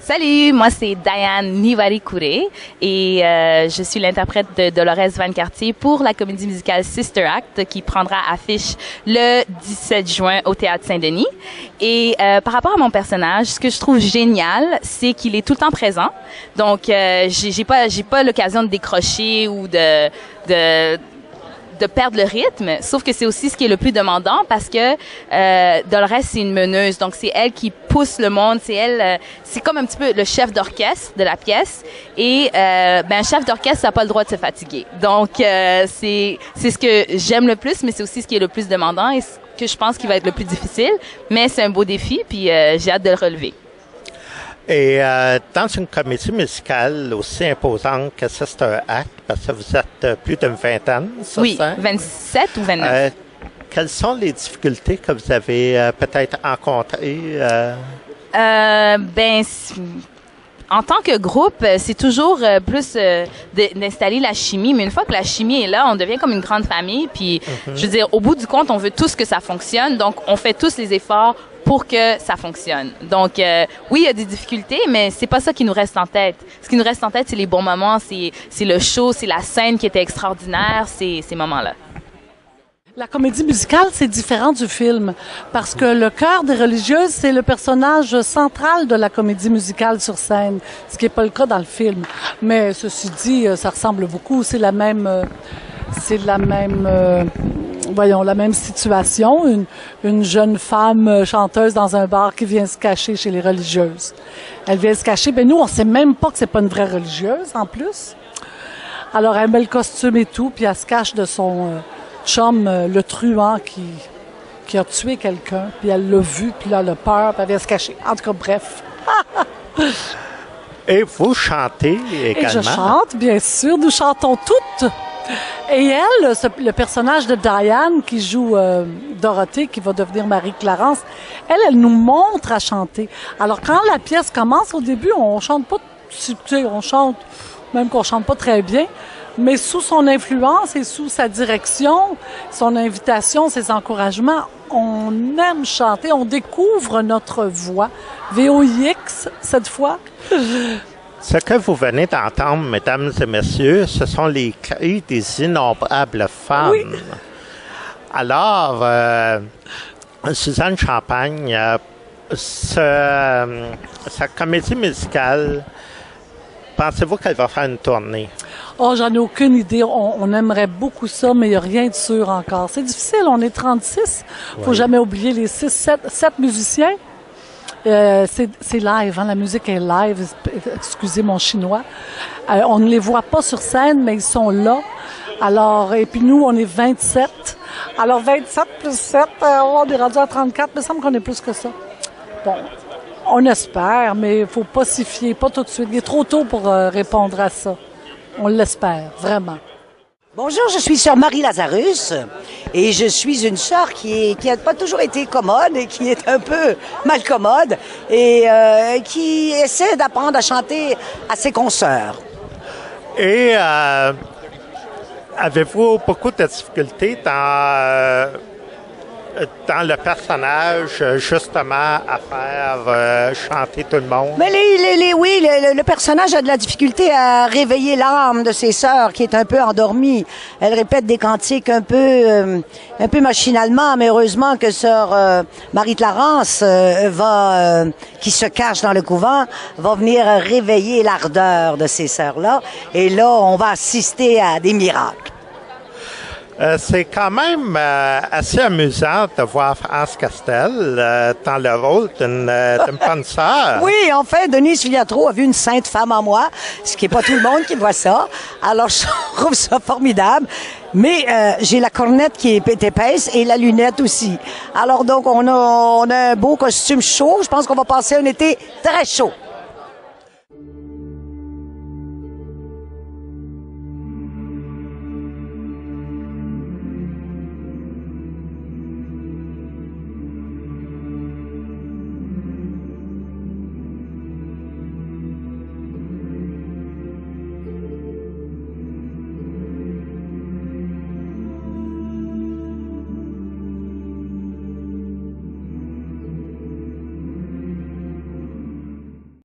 Salut, moi c'est Diane Nivari-Kouré et je suis l'interprète de Dolores Van Cartier pour la comédie musicale Sister Act qui prendra affiche le 17 juin au Théâtre Saint-Denis. Et par rapport à mon personnage, ce que je trouve génial, c'est qu'il est tout le temps présent. Donc j'ai pas l'occasion de décrocher ou de perdre le rythme, sauf que c'est aussi ce qui est le plus demandant parce que Dolores c'est une meneuse, donc c'est elle qui pousse le monde, c'est elle, c'est comme un petit peu le chef d'orchestre de la pièce et un chef d'orchestre n'a pas le droit de se fatiguer. Donc c'est ce que j'aime le plus, mais c'est aussi ce qui est le plus demandant et ce que je pense qui va être le plus difficile, mais c'est un beau défi puis j'ai hâte de le relever. Et dans une comédie musicale aussi imposante que Sister Act, parce que vous êtes plus d'une vingtaine sur scène. 27 ou 29. Quelles sont les difficultés que vous avez peut-être rencontrées? En tant que groupe, c'est toujours plus d'installer la chimie. Mais une fois que la chimie est là, on devient comme une grande famille. Puis, je veux dire, au bout du compte, on veut tous que ça fonctionne. Donc, on fait tous les efforts pour que ça fonctionne. Donc, oui, il y a des difficultés, mais c'est pas ça qui nous reste en tête. Ce qui nous reste en tête, c'est les bons moments, c'est le show, c'est la scène qui était extraordinaire, ces moments-là. La comédie musicale, c'est différent du film parce que le cœur des religieuses, c'est le personnage central de la comédie musicale sur scène, ce qui n'est pas le cas dans le film. Mais ceci dit, ça ressemble beaucoup. C'est la même situation. Une jeune femme chanteuse dans un bar qui vient se cacher chez les religieuses. Elle vient se cacher. Ben nous, on sait même pas que c'est pas une vraie religieuse en plus. Alors elle met le costume et tout, puis elle se cache de son chum, le truand qui a tué quelqu'un, puis elle l'a vu, puis là, elle a peur, puis elle vient se cacher. En tout cas, bref. Et vous chantez également? Et je chante, bien sûr. Nous chantons toutes. Et elle, le personnage de Diane qui joue Dorothée, qui va devenir Marie-Clarence, elle nous montre à chanter. Alors, quand la pièce commence, au début, on chante pas, tu sais, on chante, même qu'on chante pas très bien, mais sous son influence et sous sa direction, son invitation, ses encouragements, on aime chanter, on découvre notre voix. VOIX, cette fois. Ce que vous venez d'entendre, mesdames et messieurs, ce sont les cris des innombrables femmes. Oui. Alors, Suzanne Champagne, sa comédie musicale, pensez-vous qu'elle va faire une tournée? Oh, j'en ai aucune idée. On aimerait beaucoup ça, mais il n'y a rien de sûr encore. C'est difficile, on est 36. Faut jamais oublier les 7 musiciens. C'est live, hein, la musique est live, excusez mon chinois. On ne les voit pas sur scène, mais ils sont là. Alors, et puis nous, on est 27. Alors, 27 plus 7, on est rendu à 34, mais il me semble qu'on est plus que ça. Bon, on espère, mais il faut pas s'y fier, pas tout de suite. Il est trop tôt pour répondre à ça. On l'espère, vraiment. Bonjour, je suis sœur Marie Lazarus et je suis une sœur qui a pas toujours été commode et qui est un peu malcommode et qui essaie d'apprendre à chanter à ses consoeurs. Et avez-vous beaucoup de difficultés dans le personnage, justement, à faire chanter tout le monde? Mais oui, le personnage a de la difficulté à réveiller l'âme de ses sœurs, qui est un peu endormie. Elle répète des cantiques un peu machinalement, mais heureusement que sœur Marie-Clarence qui se cache dans le couvent, va venir réveiller l'ardeur de ces sœurs-là. Et là, on va assister à des miracles. C'est quand même assez amusant de voir France Castel dans le rôle d'une bonne sœur. Oui, en fait, Denise Filiatro a vu une sainte femme en moi, ce qui n'est pas tout le monde qui voit ça. Alors, je trouve ça formidable. Mais j'ai la cornette qui est épaisse et la lunette aussi. Alors, donc, on a un beau costume chaud. Je pense qu'on va passer un été très chaud.